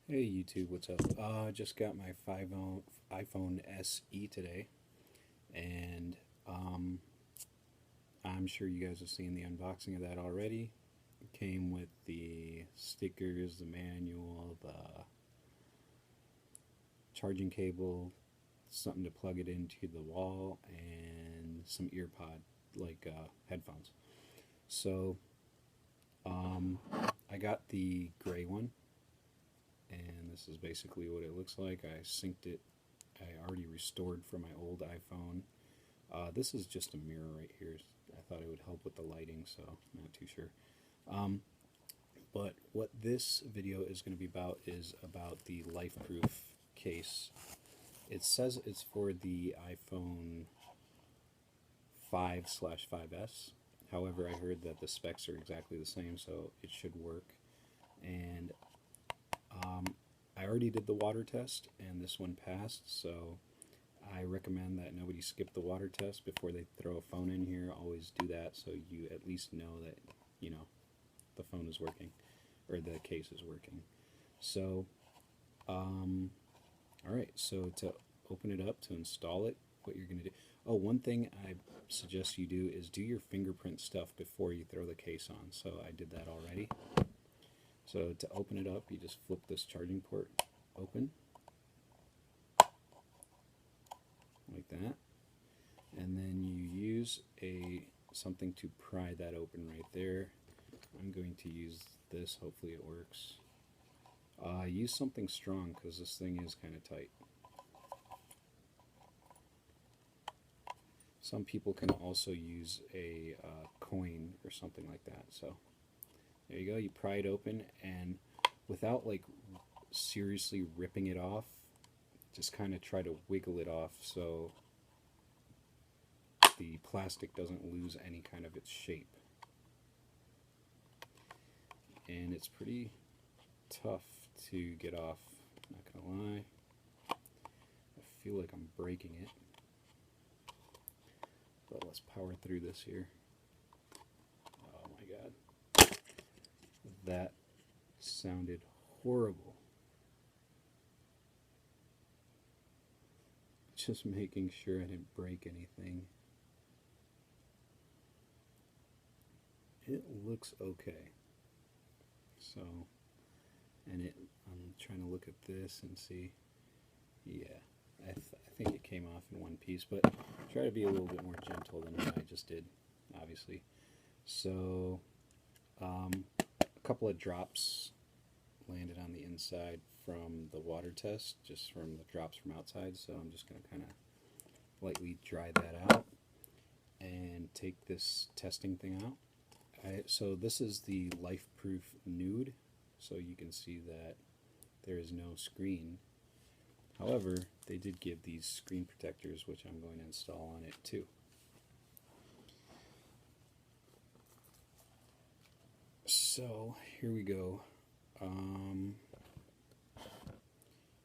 Hey YouTube, what's up? Just got my iPhone SE today, and I'm sure you guys have seen the unboxing of that already. It came with the stickers, the manual, the charging cable, something to plug it into the wall, and some earpod headphones. So I got the gray one, and this is basically what it looks like. I synced it. I already restored from my old iPhone. This is just a mirror right here. I thought it would help with the lighting, so I'm not too sure. Um, but what this video is going to be about is about the lifeproof case. It says it's for the iPhone 5/5S. However, I heard that the specs are exactly the same, so it should work. And I already did the water test, and this one passed, so I recommend that nobody skip the water test before they throw a phone in here. Always do that so you at least know that, the phone is working, or the case is working. So, alright, so to open it up, to install it, what you're going to do. Oh, one thing I suggest you do is do your fingerprint stuff before you throw the case on. So I did that already. So to open it up, you just flip this charging port open, like that, and then you use something to pry that open right there. I'm going to use this, hopefully it works. Use something strong because this thing is kind of tight. Some people can also use a coin or something like that. So there you go, you pry it open, and without seriously ripping it off, just kind of try to wiggle it off so the plastic doesn't lose any kind of its shape. And it's pretty tough to get off, not gonna lie. I feel like I'm breaking it, but let's power through this here. Oh my god, that sounded horrible. Just making sure I didn't break anything. It looks okay. So, and I'm trying to look at this and see. Yeah, I think it came off in one piece, but try to be a little bit more gentle than what I just did, obviously. So, a couple of drops landed on the inside from the water test, just from the drops from outside. So I'm just going to kind of lightly dry that out and take this testing thing out. So this is the lifeproof NUUD, so you can see that there is no screen. However, they did give these screen protectors, which I'm going to install on it too. So here we go.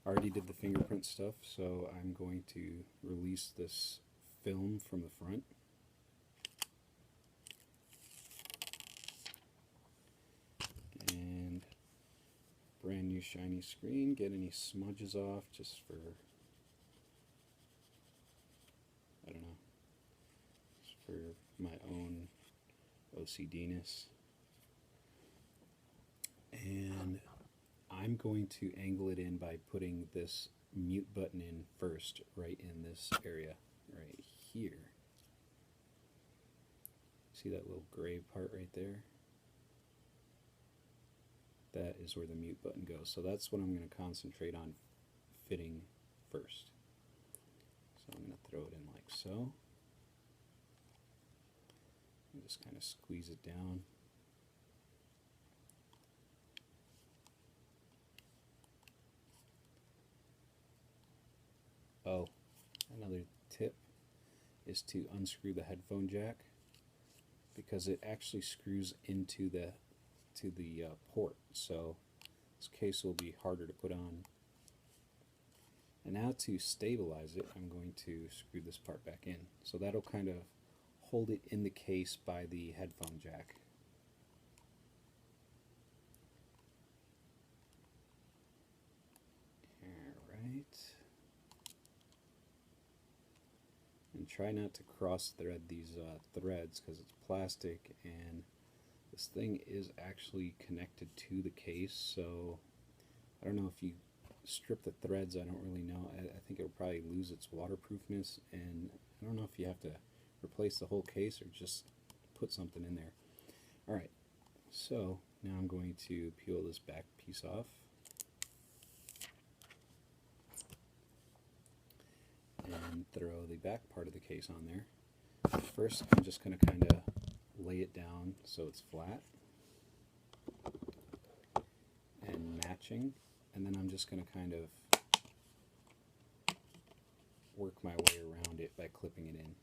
I already did the fingerprint stuff, so I'm going to release this film from the front. And brand new shiny screen. Get any smudges off just for, I don't know, just for my own OCD-ness. And I'm going to angle it in by putting this mute button in first, right in this area, right here. See that little gray part right there? That is where the mute button goes. So that's what I'm going to concentrate on fitting first. So I'm going to throw it in like so. And just kind of squeeze it down. Oh, another tip is to unscrew the headphone jack, because it actually screws into the port, so this case will be harder to put on. And now to stabilize it, I'm going to screw this part back in, so that'll kind of hold it in the case by the headphone jack. And try not to cross thread these threads because it's plastic, and this thing is actually connected to the case, so I don't know if you strip the threads, I don't really know. I think it'll probably lose its waterproofness, and I don't know if you have to replace the whole case or just put something in there. Alright, so now I'm going to peel this back piece off. And throw the back part of the case on there. First, I'm just going to kind of lay it down so it's flat and matching, and then I'm just going to kind of work my way around it by clipping it in.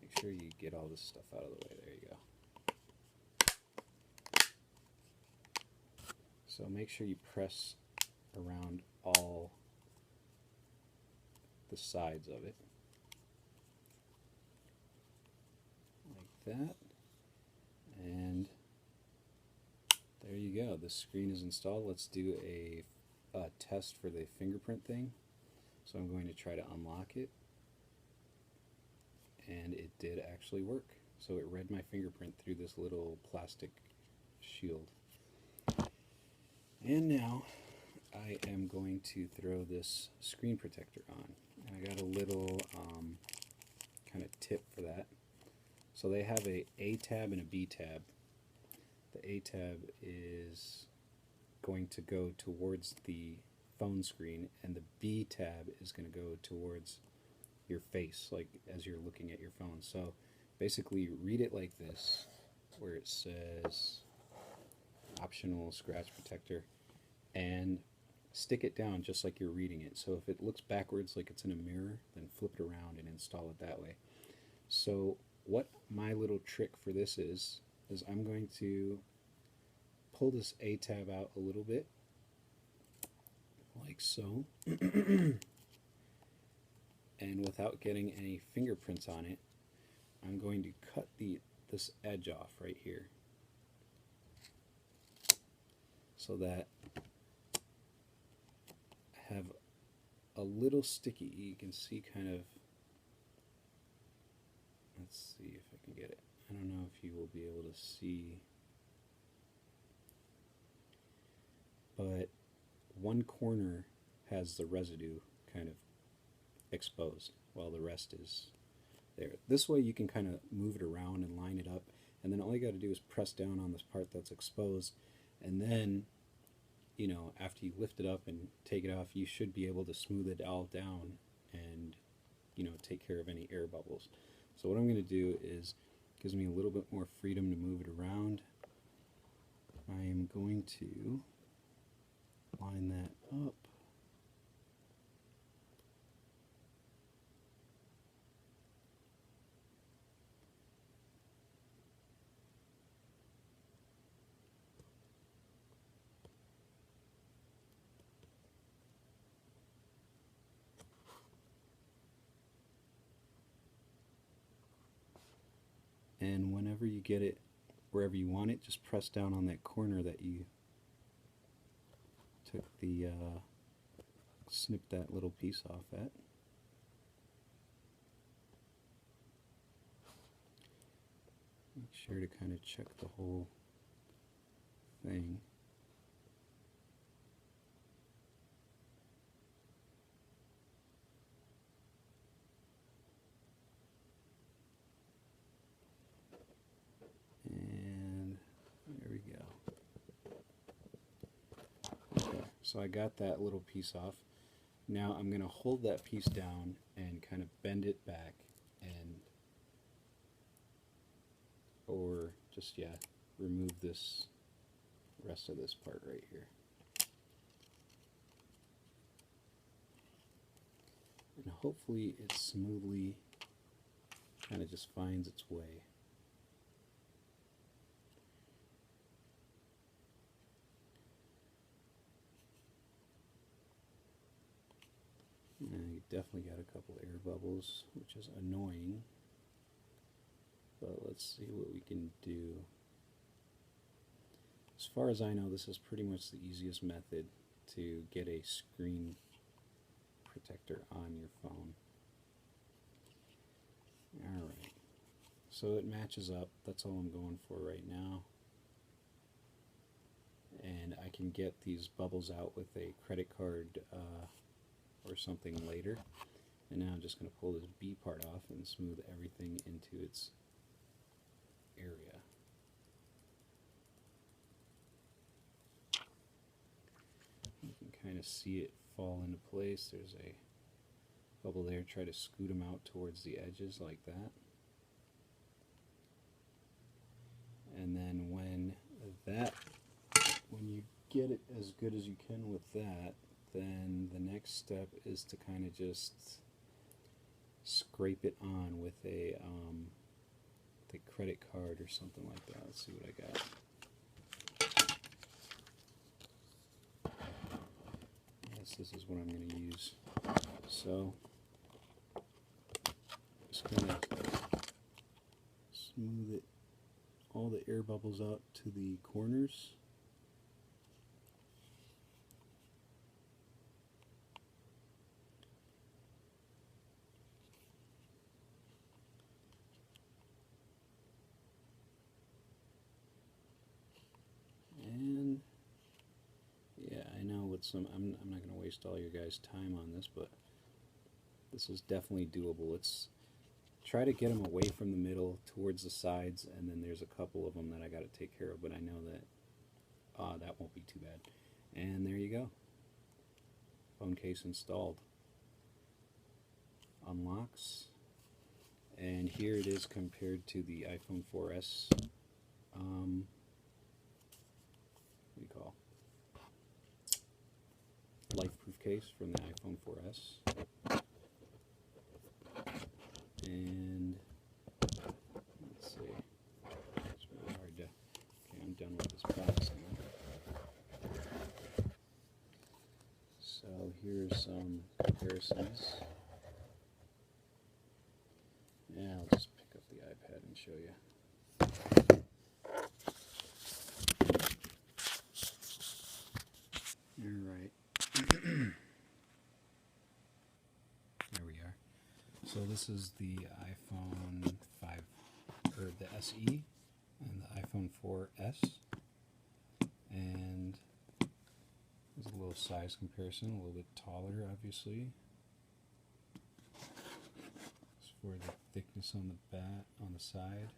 Make sure you get all this stuff out of the way. There you go. So make sure you press around all the sides of it like that, and there you go. The screen is installed. Let's do a test for the fingerprint thing. So I'm going to try to unlock it, and it did actually work. So it read my fingerprint through this little plastic shield. And now I am going to throw this screen protector on. And I got a little kind of tip for that. So they have a A tab and a B tab. The A tab is going to go towards the phone screen, and the B tab is going to go towards your face, like as you're looking at your phone. So basically read it like this, where it says optional scratch protector, and stick it down just like you're reading it. So if it looks backwards like it's in a mirror, then flip it around and install it that way. So what my little trick for this is I'm going to pull this A tab out a little bit, like so, and without getting any fingerprints on it, I'm going to cut this edge off right here, so that I have a little sticky. You can see kind of, let's see if I can get it. I don't know if you will be able to see, but one corner has the residue kind of exposed while the rest is there. This way you can kind of move it around and line it up, and then all you got to do is press down on this part that's exposed, and then, you know, after you lift it up and take it off, you should be able to smooth it all down and, you know, take care of any air bubbles. So what I'm going to do is, gives me a little bit more freedom to move it around. I am going to line that up. And whenever you get it wherever you want it, just press down on that corner that you took the snipped that little piece off at. Make sure to kind of check the whole thing. And there we go. Okay, so I got that little piece off. Now I'm going to hold that piece down and kind of bend it back, and or just, yeah, remove this rest of this part right here. And hopefully it smoothly kind of just finds its way. And you definitely got a couple air bubbles, which is annoying. But let's see what we can do. As far as I know, this is pretty much the easiest method to get a screen protector on your phone. Alright, so it matches up. That's all I'm going for right now. And I can get these bubbles out with a credit card or something later. And now I'm just going to pull this B part off and smooth everything into its area. You can kind of see it fall into place. There's a bubble there. Try to scoot them out towards the edges like that. And then when you get it as good as you can with that, then the next step is to kind of just scrape it on with a the credit card or something like that. Let's see what I got. Yes, this is what I'm going to use. So just going to smooth it, all the air bubbles out to the corners. And yeah, I know with some, I'm not going to waste all your guys' time on this, but this is definitely doable. It's try to get them away from the middle towards the sides, and then there's a couple of them that I got to take care of, but I know that that won't be too bad. And there you go. Phone case installed. Unlocks. And here it is compared to the iPhone 4S. What do you call? Lifeproof case from the iPhone 4S. And let's see. It's really hard to. Okay, I'm done with this box now. So here's some comparisons. Yeah, I'll just pick up the iPad and show you. Alright. There we are. So this is the iPhone 5, or the SE, and the iPhone 4S. And there's a little size comparison, a little bit taller, obviously. As for the thickness on the back, on the side.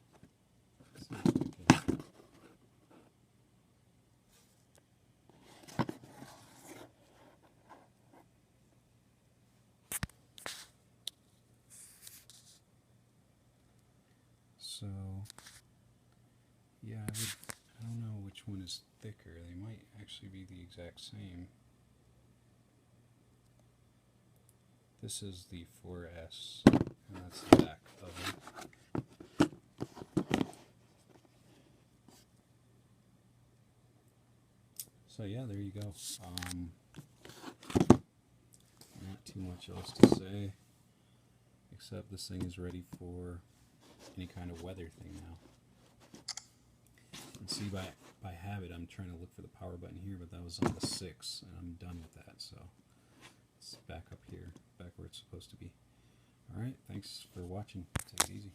Let's see if we can. So, yeah, I don't know which one is thicker. They might actually be the exact same. This is the 4S, and that's the back of it. So yeah, there you go. Not too much else to say, except this thing is ready for any kind of weather thing now. And see, by habit, I'm trying to look for the power button here, but that was on the 6, and I'm done with that. So it's back up here, back where it's supposed to be. Alright, thanks for watching. Take it easy.